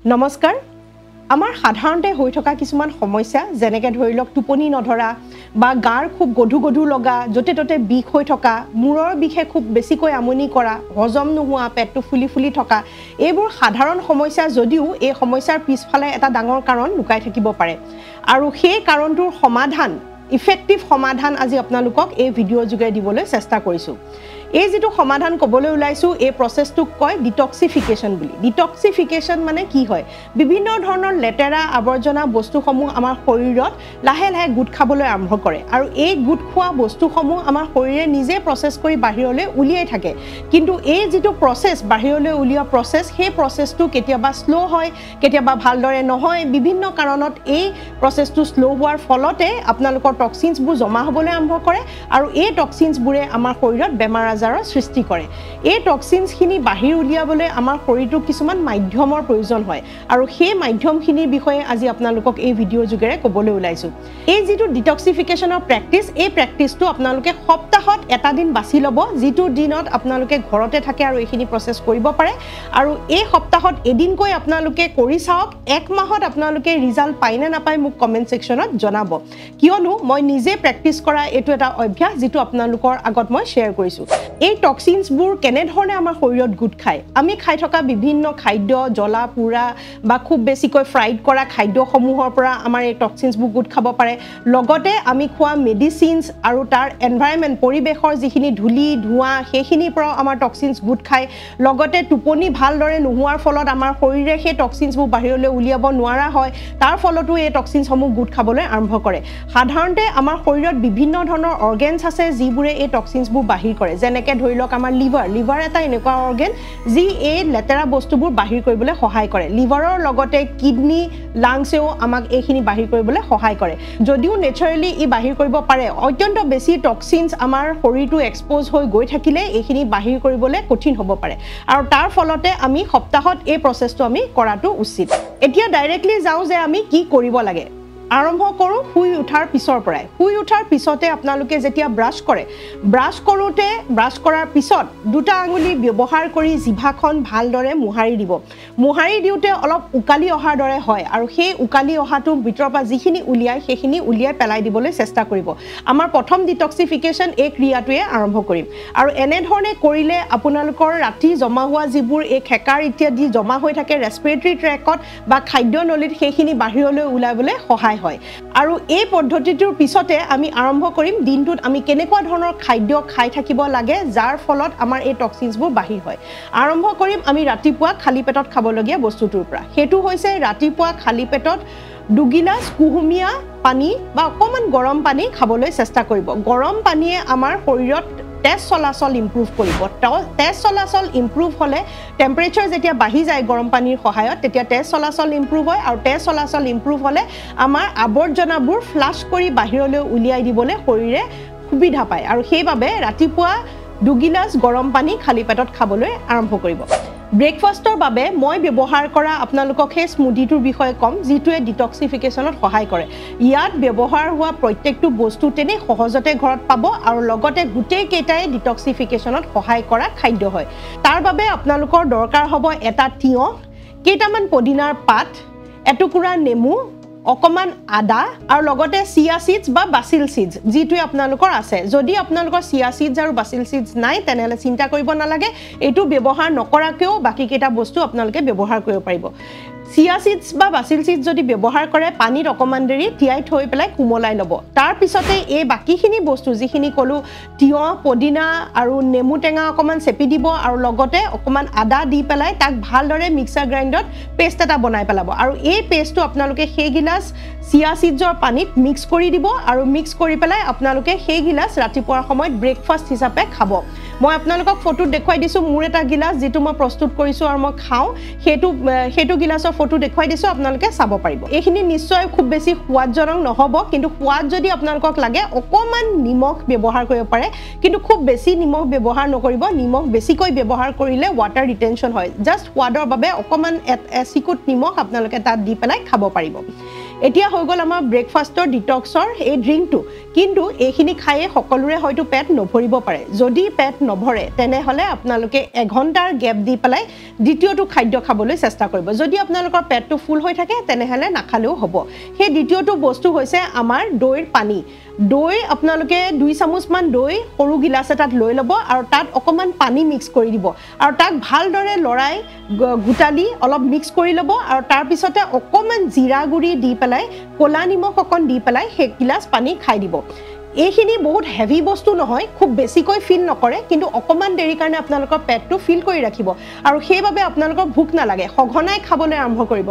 নমস্কাৰ আমাৰ সাধাৰণতে হৈ থকা কিছুমান সমস্যা যেনেকৈ ধৰি লওক টোপনি নধৰা বা গাৰ খুব গধু লগা যতে ততে বিষ হৈ থকা মূৰৰ বিষে খুব বেছিকৈ আমনি কৰা হজম নোহোৱা পেটটো ফুলি থকা এইবোৰ সাধাৰণ সমস্যা যদিও এই সমস্যাৰ পিছফালে এটা ডাঙৰ কাৰণ লুকাই থাকিব পাৰে আৰু সেই কাৰণটোৰ সমাধান ইফেক্টিভ সমাধান আজি আপোনালোকক এই ভিডিঅ' যোগে দিবলৈ চেষ্টা কৰিছো এই যেটো সমাধান কবলৈ ওলাইছো এই প্ৰসেছটোক কয় ডিটক্সিফিকেশন বুলি ডিটক্সিফিকেশন মানে কি হয় বিভিন্ন ধৰণৰ লেতেৰা আৱৰ্জনা বস্তুসমূহ আমাৰ শৰীৰত লাহে লাহে গুট খাবলৈ আৰম্ভ কৰে আৰু এই গুট খোৱা বস্তুসমূহ আমাৰ শৰীৰে নিজে প্ৰসেছ কৰি বাহিৰলৈ উলিয়াই থাকে কিন্তু এই যেটো প্ৰসেছ বাহিৰলৈ উলিওৱা প্ৰসেছ সেই প্ৰসেছটো কেতিয়াবা স্লো হয় কেতিয়াবা ভালদৰে নহয় বিভিন্ন কাৰণত এই প্ৰসেছটো স্লো হোৱাৰ ফলতে আপোনালোকৰ টক্সিনছবোৰ জমা হ'বলৈ আৰম্ভ কৰে আৰু এই টক্সিনছবোৰে আমাৰ শৰীৰত বেমাৰ সৃষ্টি কৰে এই টক্সিনছখিনি বাহিৰ উলিয়াবলৈ আমাৰ শৰীৰটো কিছুমান মাধ্যমৰ প্ৰয়োজন হয় আৰু সেই মাধ্যমখিনিৰ বিষয়ে আজি আপোনালোকক এই ভিডিঅ' যোগেৰে ক'বলৈ ওলাইছো এই যেটো ডিটক্সিফিকেশনৰ প্ৰেক্টিছ এই প্ৰেক্টিছটো আপোনালোকে সপ্তাহত এটা দিন বাছি ল'ব যেটো দিনত আপোনালোকে ঘৰতে থাকে আৰু এইখিনি প্ৰসেছ কৰিব পাৰে আৰু এই সপ্তাহত এদিনকৈ আপোনালোকে কৰি চাওক এক মাহত আপোনালোকে ৰিজাল্ট পায় নে নাপায় মোক কমেন্ট সেকশনত জনাব কিয়নো মই নিজে প্ৰেক্টিছ কৰা এটো এটা অভ্যাস যেটো আপোনালোকৰ আগত মই শেয়াৰ কৰিছো এই টক্সিনছবোৰ কেনে ধৰণে আমাৰ শৰীৰত গুট খায় আমি খাই থকা বিভিন্ন খাদ্য জ্বলা পুৰা বা খুব বেছিকৈ ফ্ৰাইড কৰা খাদ্যসমূহৰ পৰা আমাৰ এই টক্সিনছবোৰ গুট খাব পাৰে লগতে আমি খোৱা মেডিচিনছ আৰু তাৰ এনভাইৰনমেন্ট পৰিবেশৰ যিখিনি ধূলি ধোঁৱা সেইখিনিৰ পৰা আমাৰ টক্সিনছ গুট খায় লগতে টোপনি ভালদৰে নোহোৱাৰ ফলত আমাৰ শৰীৰে সেই টক্সিনছবোৰ বাহিৰলৈ উলিয়াব নোৱাৰা হয় তাৰ ফলতো এই টক্সিনছসমূহ গুট খাবলৈ আৰম্ভ কৰে সাধাৰণতে আমাৰ শৰীৰত বিভিন্ন ধৰণৰ অৰ্গেনছ আছে যিবোৰে এই টক্সিনছবোৰ বাহিৰ কৰে যেনেকৈ ধৰি লওক আমাৰ লিভাৰ এটা এনেকুৱা অৰ্গেন যি এই লেতেৰা বস্তুবোৰ বাহিৰ কৰিবলৈ সহায় কৰে লিভাৰৰ লগতে কিডনি লাংছেও আমাক এইখিনি বাহিৰ কৰিবলৈ সহায় কৰে যদিও নেচাৰেলি ই বাহিৰ কৰিব পাৰে অত্যন্ত বেছি টক্সিনছ আমাৰ শৰীৰটো এক্সপ'জ হৈ গৈ থাকিলে এইখিনি বাহিৰ কৰিবলৈ কঠিন হ'ব পাৰে আৰু তাৰ ফলতে আমি সপ্তাহত এই প্ৰচেছটো আমি কৰাটো উচিত এতিয়া ডাইৰেক্টলি যাওঁ যে আমি কি কৰিব লাগে আৰম্ভ কৰো শুই উঠাৰ পিছৰ পৰাই শুই উঠাৰ পিছতে আপোনালোকে যেতিয়া ব্ৰাশ কৰে ব্ৰাশ কৰোতে ব্ৰাশ কৰাৰ পিছত দুটা আঙুলি ব্যৱহাৰ কৰি জিভাখন ভালদৰে মুহাৰি দিব মুহাৰি দিওতে অলপ উকালি অহাৰ দৰে হয় আৰু সেই উকালি অহাটো ভিতৰৰ পৰা যিখিনি উলিয়াই সেইখিনি উলিয়াই পেলাই দিবলৈ চেষ্টা কৰিব আমাৰ প্ৰথম ডিটক্সিফিকেশন এই ক্ৰিয়াটোৱে আৰম্ভ কৰিম আৰু এনে ধৰণে কৰিলে আপোনালোকৰ ৰাতি জমা হোৱা যিবোৰ এই খেকাৰ ইত্যাদি জমা হৈ থাকে ৰেসপিৰেটৰী ট্ৰেকত বা খাদ্য নলীত সেইখিনি বাহিৰলৈ উলাবলৈ সহায় হয় আৰু এই পদ্ধতিটোৰ পিছতে আমি আৰম্ভ কৰিম দিনটোত আমি কেনেকুৱা ধৰণৰ খাদ্য খাই থাকিব লাগে যাৰ ফলত আমাৰ এই টক্সিনছবোৰ বাহিৰ হয় আৰম্ভ কৰিম আমি ৰাতিপুৱা খালি পেটত খাবলগীয়া বস্তুটোৰ পৰা হেতু হৈছে ৰাতিপুৱা খালি পেটত দুগিলাস কুহুমীয়া পানী বা অকমান গৰম পানী খাবলৈ চেষ্টা কৰিব গৰম পানীয়ে আমাৰ শৰীৰত তেজ চলাচল ইমপ্ৰুভ কৰিব তেজ চলাচল ইমপ্ৰুভ হলে টেম্পাৰেচাৰ যেতিয়া বাঢ়ি যায় গৰম পানীৰ সহায়ত তেতিয়া তেজ চলাচল ইমপ্ৰুভ হয় আৰু তেজ চলাচল ইমপ্ৰুভ হলে আমাৰ আৱৰ্জনাবোৰ ফ্লাশ কৰি বাহিৰলৈ উলিয়াই দিবলৈ শৰীৰে সুবিধা পায় আৰু সেইবাবে ৰাতিপুৱা দুগিলাস গৰম পানী খালি পেটত খাবলৈ আৰম্ভ কৰিব ব্ৰেকফাষ্টৰ বাবে মই ব্যৱহাৰ কৰা আপোনালোকক সেই স্মুদিটোৰ বিষয়ে কম যিটোৱে ডিটক্সিফিকেশনত সহায় কৰে ইয়াত ব্যৱহাৰ হোৱা প্ৰত্যেকটো বস্তু তেনে সহজতে ঘৰত পাব আৰু লগতে গুটেই কেইটাই ডিটক্সিফিকেশনত সহায় কৰা খাদ্য হয় তাৰ বাবে আপোনালোকৰ দৰকাৰ হ'ব এটা তিয়হ কেইটামান পদিনাৰ পাত এটুকুৰা নেমু অকমান আদা আৰু লগতে চিয়া সিডছ বা বাসিল সিডছ যেটোৱে আপোনালোকৰ আছে যদি আপোনালোকৰ চিয়া সিডছ আৰু বাসিল সিডছ নাই তেনেহলে চিন্তা কৰিব নালাগে এটো ব্যৱহাৰ নকৰাকেও বাকি কেইটা বস্তু আপোনালোকে ব্যৱহাৰ কৰিব পাৰিব চিয়া সিডছ বা বাসিল সিডছ যদি ব্যৱহাৰ কৰে পানীত অকমান দেৰি তিয়াই থৈ পেলাই কুমলাই ল'ব তাৰ পিছতে এই বাকিখিনি বস্তু যিখিনি কলো তিয়হ পদিনা আৰু নেমু টেঙা অকমান চেপি দিব আৰু লগতে অকমান আদা দি পেলাই তাক ভালদৰে মিক্সাৰ গ্ৰাইণ্ডত পেষ্ট এটা বনাই পেলাব আৰু এই পেষ্টটো আপোনালোকে সেই গিলাস চিয়া সিডছৰ পানীত মিক্স কৰি দিব আৰু মিক্স কৰি পেলাই আপোনালোকে সেই গিলাস ৰাতিপুৱাৰ সময়ত ব্ৰেকফাষ্ট হিচাপে খাব মই আপোনালোকক ফটো দেখুৱাই দিছো মোৰ এটা গিলাস যেটো মই প্ৰস্তুত কৰিছো আৰু মই খাও হেতু গিলাসৰ ফটো দেখুৱাই দিছো আপোনালোকে চাব পাৰিব এইখিনি নিশ্চয় খুব বেছি সোৱাদজনক নহব কিন্তু সোৱাদ যদি আপোনালোকক লাগে অকমান নিমখ ব্যৱহাৰ কৰিব পাৰে কিন্তু খুব বেছি নিমখ ব্যৱহাৰ নকৰিব নিমখ বেছিকৈ ব্যৱহাৰ কৰিলে ওয়াটাৰ ৰিটেনশন হয় জাস্ট সোৱাদৰ বাবে অকমান এচিকুট নিমখ আপোনালোকে তাত দি পেলাই খাব পাৰিব এতিয়া হৈ গ'ল আমাৰ ব্ৰেকফাষ্টৰ ডিটক্সৰ এই ড্ৰিংকটো কিন্তু এইখিনি খায়ে সকলোৰে হয়তো পেট নভৰিব পাৰে যদি পেট নভৰে তেনেহ'লে আপোনালোকে এঘণ্টাৰ গেপ দি পেলাই দ্বিতীয়টো খাদ্য খাবলৈ চেষ্টা কৰিব যদি আপোনালোকৰ পেটটো ফুল হৈ থাকে তেনেহ'লে নাখালেও হ'ব সেই দ্বিতীয়টো বস্তু হৈছে আমাৰ দৈৰ পানী দৈ আপোনালোকে 2 চামুচমান দৈ সৰু গিলাচ এটাত লৈ ল'ব আৰু তাত অকণমান পানী মিক্স কৰি দিব আৰু তাক ভালদৰে লৰাই গুটালি অলপ মিক্স কৰি ল'ব আৰু তাৰপিছতে অকণমান জিৰা গুড়ি দি পেলাই ক'লা নিমখ অকণ দি পেলাই সেই গিলাচ পানী খাই দিব এইখিনি বহুত হেভি বস্তু নহয় খুব বেছিকৈ ফিল নকৰে কিন্তু অকণমান দেৰি কাৰণে আপোনালোকৰ পেটটো ফিল কৰি ৰাখিব আৰু সেইবাবে আপোনালোকৰ ভোক নালাগে সঘনাই খাবলৈ আৰম্ভ কৰিব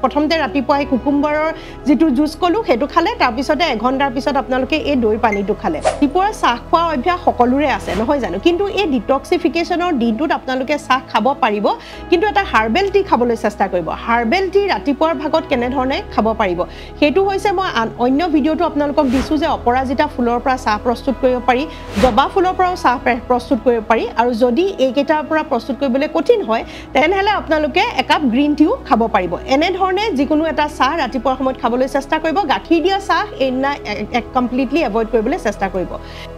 প্ৰথমতে ৰাতিপুৱাই কুকুম্বাৰৰ যিটো জুচ ক'লোঁ সেইটো খালে তাৰপিছতে এঘণ্টাৰ পিছত আপোনালোকে এই দৈ পানীটো খালে ৰাতিপুৱা চাহ খোৱা অভ্যাস সকলোৰে আছে নহয় জানো কিন্তু এই ডিটক্সিফিকেশ্যনৰ দিনটোত আপোনালোকে চাহ খাব পাৰিব কিন্তু এটা হাৰ্বেল টি খাবলৈ চেষ্টা কৰিব হাৰ্বেল টি ৰাতিপুৱাৰ ভাগত কেনেধৰণে খাব পাৰিব সেইটো হৈছে মই অন্য ভিডিঅ'টো আপোনালোকক দিছো যে অপৰাজিতা ফুলৰ পৰা চাহ প্ৰস্তুত কৰিব পাৰি জবা ফুলৰ পৰাও চাহ প্ৰস্তুত কৰিব পাৰি আৰু যদি এইকেইটাৰ পৰা প্ৰস্তুত কৰিবলৈ কঠিন হয় তেনেহ'লে আপোনালোকে একাপ গ্ৰীণ টিও খাব পাৰিব এনেধৰণে যিকোনো এটা চাহ ৰাতিপুৱাৰ সময়ত খাবলৈ চেষ্টা কৰিব গাখীৰ দিয়া চাহ এইদিনা কমপ্লিটলি এভইড কৰিবলৈ চেষ্টা কৰিব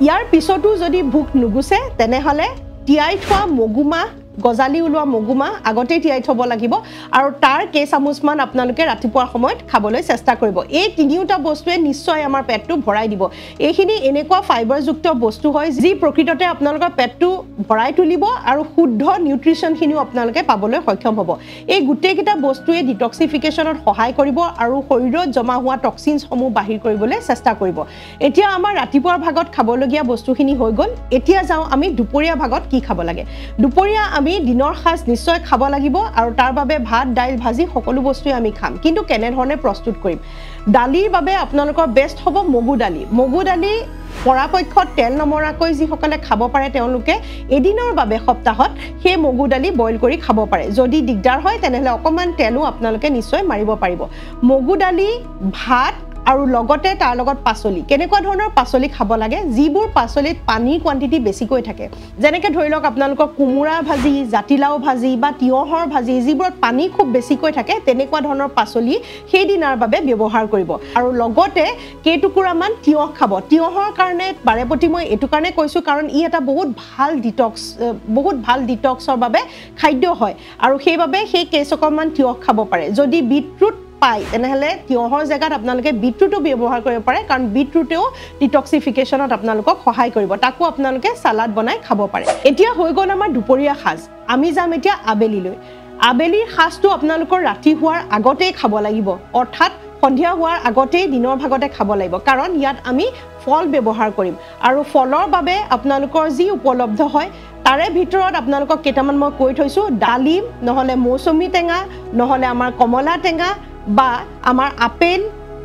ইয়াৰ পিছতো যদি ভোক নুগুচে তেনেহ'লে তিয়াই থোৱা মগুমাহ গজালি ওলোৱা মগুমাহ আগতেই তিয়াই থ'ব লাগিব আৰু তাৰ কেইচামুচমান আপোনালোকে ৰাতিপুৱাৰ সময়ত খাবলৈ চেষ্টা কৰিব এই তিনিওটা বস্তুৱে নিশ্চয় আমাৰ পেটটো ভৰাই দিব এইখিনি এনেকুৱা ফাইবাৰযুক্ত বস্তু হয় যি প্ৰকৃততে আপোনালোকৰ পেটটো ভৰাই তুলিব আৰু শুদ্ধ নিউট্ৰিশ্যনখিনিও আপোনালোকে পাবলৈ সক্ষম হ'ব এই গোটেইকেইটা বস্তুৱে ডিটক্সিফিকেশ্যনত সহায় কৰিব আৰু শৰীৰত জমা হোৱা টক্সিনছসমূহ বাহিৰ কৰিবলৈ চেষ্টা কৰিব এতিয়া আমাৰ ৰাতিপুৱাৰ ভাগত খাবলগীয়া বস্তুখিনি হৈ গ'ল এতিয়া যাওঁ আমি দুপৰীয়া ভাগত কি খাব লাগে দুপৰীয়া আমি দিনৰ সাজ নিশ্চয় খাব লাগিব আৰু তাৰ বাবে ভাত দাইল ভাজি সকলো বস্তুৱে আমি খাম কিন্তু কেনেধৰণে প্ৰস্তুত কৰিম দালিৰ বাবে আপোনালোকৰ বেষ্ট হ'ব মগু দালি পৰাপক্ষত তেল নমৰাকৈ যিসকলে খাব পাৰে তেওঁলোকে এদিনৰ বাবে সপ্তাহত সেই মগু দালি বইল কৰি খাব পাৰে যদি দিগদাৰ হয় তেনেহ'লে অকণমান তেলো আপোনালোকে নিশ্চয় মাৰিব পাৰিব মগু দালি ভাত আৰু লগতে তাৰ লগত পাচলি কেনেকুৱা ধৰণৰ পাচলি খাব লাগে যিবোৰ পাচলিত পানীৰ কোৱান্টিটি বেছিকৈ থাকে যেনেকৈ ধৰি লওক আপোনালোকৰ কোমোৰা ভাজি জাতিলাও ভাজি বা তিয়হৰ ভাজি যিবোৰত পানী খুব বেছিকৈ থাকে তেনেকুৱা ধৰণৰ পাচলি সেই দিনাৰ বাবে ব্যৱহাৰ কৰিব আৰু লগতে কেইটুকুৰামান তিয়হ খাব তিয়হৰ কাৰণে বাৰেপতি মই এইটো কাৰণে কৈছোঁ কাৰণ ই এটা বহুত ভাল ডিটক্সৰ বাবে খাদ্য হয় আৰু সেইবাবে সেই কেইচকমান তিয়হ খাব পাৰে যদি বিটৰুট পাই তেনেহ'লে তিয়হৰ জেগাত আপোনালোকে বিটৰুটো ব্যৱহাৰ কৰিব পাৰে কাৰণ বিটৰুটেও ডিটক্সিফিকেশ্যনত আপোনালোকক সহায় কৰিব তাকো আপোনালোকে চালাড বনাই খাব পাৰে এতিয়া হৈ গ'ল আমাৰ দুপৰীয়া সাজ আমি যাম এতিয়া আবেলিলৈ আবেলিৰ সাজটো আপোনালোকৰ ৰাতি হোৱাৰ আগতেই খাব লাগিব অৰ্থাৎ সন্ধিয়া হোৱাৰ আগতেই দিনৰ ভাগতে খাব লাগিব কাৰণ ইয়াত আমি ফল ব্যৱহাৰ কৰিম আৰু ফলৰ বাবে আপোনালোকৰ যি উপলব্ধ হয় তাৰে ভিতৰত আপোনালোকক কেইটামান মই কৈ থৈছোঁ ডালিম নহ'লে মৌচুমী টেঙা নহ'লে আমাৰ কমলা টেঙা বা আমাৰ আপেল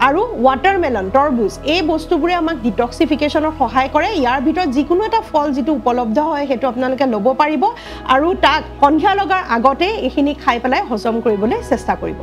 আৰু ৱাটাৰমেলন তৰবুজ এই বস্তুবোৰে আমাক ডিটক্সিফিকেশ্যনত সহায় কৰে ইয়াৰ ভিতৰত যিকোনো এটা ফল যিটো উপলব্ধ হয় সেইটো আপোনালোকে ল'ব পাৰিব আৰু তাক সন্ধিয়া লগাৰ আগতে এইখিনি খাই পেলাই হজম কৰিবলৈ চেষ্টা কৰিব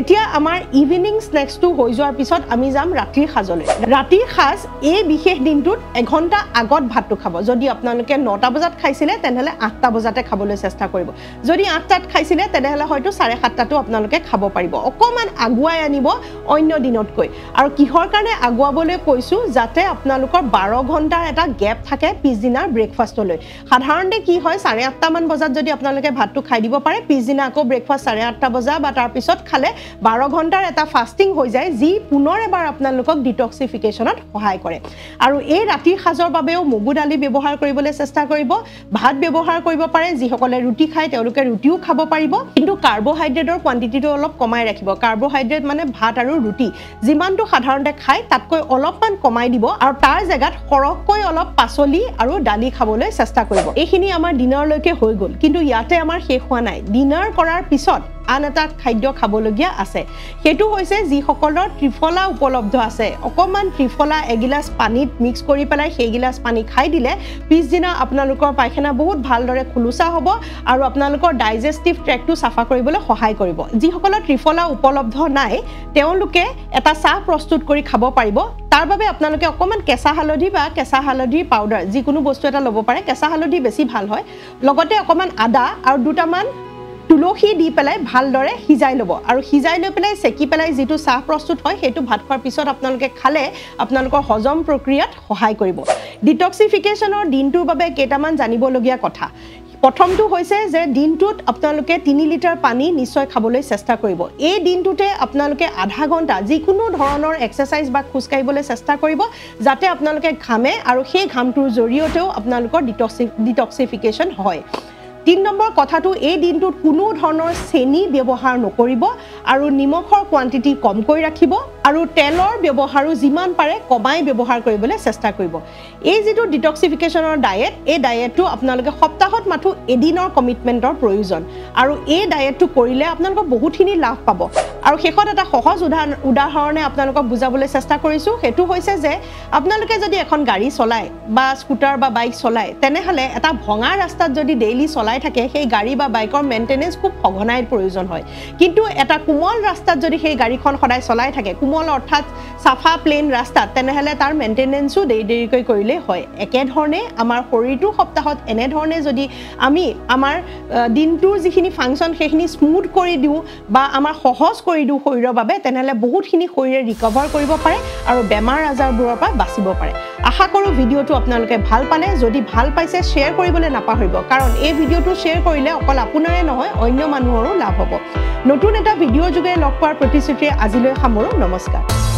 এতিয়া আমাৰ ইভিনিং স্নেক্সটো হৈ যোৱাৰ পিছত আমি যাম ৰাতিৰ সাজলৈ ৰাতিৰ সাজ এই বিশেষ দিনটোত এঘণ্টা আগত ভাতটো খাব যদি আপোনালোকে 9টা বজাত খাইছিলে তেনেহ'লে 8টা বজাতে খাবলৈ চেষ্টা কৰিব যদি 8টাত খাইছিলে তেনেহ'লে হয়তো 7:30টাতো আপোনালোকে খাব পাৰিব অকণমান আগুৱাই আনিব অন্য দিনতকৈ আৰু কিহৰ কাৰণে আগুৱাবলৈ কৈছোঁ যাতে আপোনালোকৰ 12 ঘণ্টাৰ এটা গেপ থাকে পিছদিনাৰ ব্ৰেকফাষ্টলৈ সাধাৰণতে কি হয় 8:30 মান বজাত যদি আপোনালোকে ভাতটো খাই দিব পাৰে পিছদিনা আকৌ ব্ৰেকফাষ্ট 8:30 বজা বা তাৰপিছত খালে 12 ঘণ্টাৰ এটা ফাষ্টিং হৈ যায় যি পুনৰ এবাৰ আপোনালোকক ডিটক্সিফিকেশ্যনত সহায় কৰে আৰু এই ৰাতিৰ সাজৰ বাবেও মগু দালি ব্যৱহাৰ কৰিবলৈ চেষ্টা কৰিব ভাত ব্যৱহাৰ কৰিব পাৰে যিসকলে ৰুটি খায় তেওঁলোকে ৰুটিও খাব পাৰিব কিন্তু কাৰ্বহাইড্ৰেটৰ কোৱান্টিটিটো অলপ কমাই ৰাখিব কাৰ্বহাইড্ৰেট মানে ভাত আৰু ৰুটি যিমানটো সাধাৰণতে খায় তাতকৈ অলপমান কমাই দিব আৰু তাৰ জেগাত সৰহকৈ অলপ পাচলি আৰু দালি খাবলৈ চেষ্টা কৰিব এইখিনি আমাৰ ডিনাৰলৈকে হৈ গ'ল কিন্তু ইয়াতে আমাৰ শেষ হোৱা নাই ডিনাৰ কৰাৰ পিছত আন এটা খাদ্য খাবলগীয়া আছে সেইটো হৈছে যিসকলৰ ত্ৰিফলা উপলব্ধ আছে অকণমান ত্ৰিফলা এগিলাচ পানীত মিক্স কৰি পেলাই সেই গিলাচ পানী খাই দিলে পিছদিনা আপোনালোকৰ পায়খানা বহুত ভালদৰে খুলুচা হ'ব আৰু আপোনালোকৰ ডাইজেষ্টিভ ট্ৰেক্টটো চাফা কৰিবলৈ সহায় কৰিব যিসকলৰ ত্ৰিফলা উপলব্ধ নাই তেওঁলোকে এটা চাহ প্ৰস্তুত কৰি খাব পাৰিব তাৰ বাবে আপোনালোকে অকণমান কেঁচা হালধি বা কেঁচা হালধিৰ পাউডাৰ যিকোনো বস্তু এটা ল'ব পাৰে কেঁচা হালধি বেছি ভাল হয় লগতে অকণমান আদা আৰু দুটামান তুলসী দি পেলাই ভালদৰে সিজাই ল'ব আৰু সিজাই লৈ পেলাই চেকি পেলাই যিটো চাহ প্ৰস্তুত হয় সেইটো ভাত খোৱাৰ পিছত আপোনালোকে খালে আপোনালোকৰ হজম প্ৰক্ৰিয়াত সহায় কৰিব ডিটক্সিফিকেশ্যনৰ দিনটোৰ বাবে কেইটামান জানিবলগীয়া কথা প্ৰথমটো হৈছে যে দিনটোত আপোনালোকে 3 লিটাৰ পানী নিশ্চয় খাবলৈ চেষ্টা কৰিব এই দিনটোতে আপোনালোকে আধা ঘণ্টা যিকোনো ধৰণৰ এক্সাৰসাইজ বা খোজ কাঢ়িবলৈ চেষ্টা কৰিব যাতে আপোনালোকে ঘামে আৰু সেই ঘামটোৰ জৰিয়তেও আপোনালোকৰ ডিটক্সিফিকেশ্যন হয় 3 নম্বৰ কথাটো এই দিনটোত কোনো ধৰণৰ চেনি ব্যৱহাৰ নকৰিব আৰু নিমখৰ কোৱান্টিটি কমকৈ ৰাখিব আৰু তেলৰ ব্যৱহাৰো যিমান পাৰে কমাই ব্যৱহাৰ কৰিবলৈ চেষ্টা কৰিব এই যেটো ডিটক্সিফিকেশ্যনৰ ডায়েট এই ডায়েটটো আপোনালোকে সপ্তাহত মাথো এদিনৰ কমিটমেন্টৰ প্ৰয়োজন আৰু এই ডায়েটটো কৰিলে আপোনালোকৰ বহুতখিনি লাভ পাব আৰু শেষত এটা সহজ উদাহৰণে আপোনালোকক বুজাবলৈ চেষ্টা কৰিছো হেতু হৈছে যে আপোনালোকে যদি এখন গাড়ী চলায় বা স্কুটাৰ বা বাইক চলায় তেনেহলে এটা ভঙা ৰাস্তাত যদি ডেইলি চলাই থাকে সেই গাড়ী বা বাইকৰ মেইনটেনেন্স খুব সঘনাই প্ৰয়োজন হয় কিন্তু এটা কোমল ৰাস্তাত যদি সেই গাড়ীখন সদায় চলাই থাকে কোমল অৰ্থাৎ সাফা প্লেন ৰাস্তাত তেনেহলে তাৰ মেইনটেনেন্সও দেৰিকৈ কৰিলে হয় একে ধৰণে আমাৰ শৰীৰটো সপ্তাহত এনে ধৰণে যদি আমি আমাৰ দিনটোৰ যিখিনি ফাংচন সেইখিনি স্মুথ কৰি দিও বা আমাৰ সহজ কৰি দিও শৰীৰৰ বাবে তেনেহলে বহুতখিনি শৰীৰে ৰিকভাৰ কৰিব পাৰে আৰু বেমাৰ আজাৰবোৰৰ পৰা বাচিব পাৰে আশা কৰো ভিডিওটো আপোনালোকে ভাল পালে যদি ভাল পাইছে শেয়াৰ কৰিবলৈ নাপাহৰিব কাৰণ এই ভিডিওটো শেয়াৰ কৰিলে অকল আপোনাৰে নহয় অন্য মানুহৰো লাভ হ'ব নতুন এটা ভিডিও যোগে লগ পোৱাৰ প্ৰতিশ্ৰুতিৰে আজিলৈ সামৰো নমস্কাৰ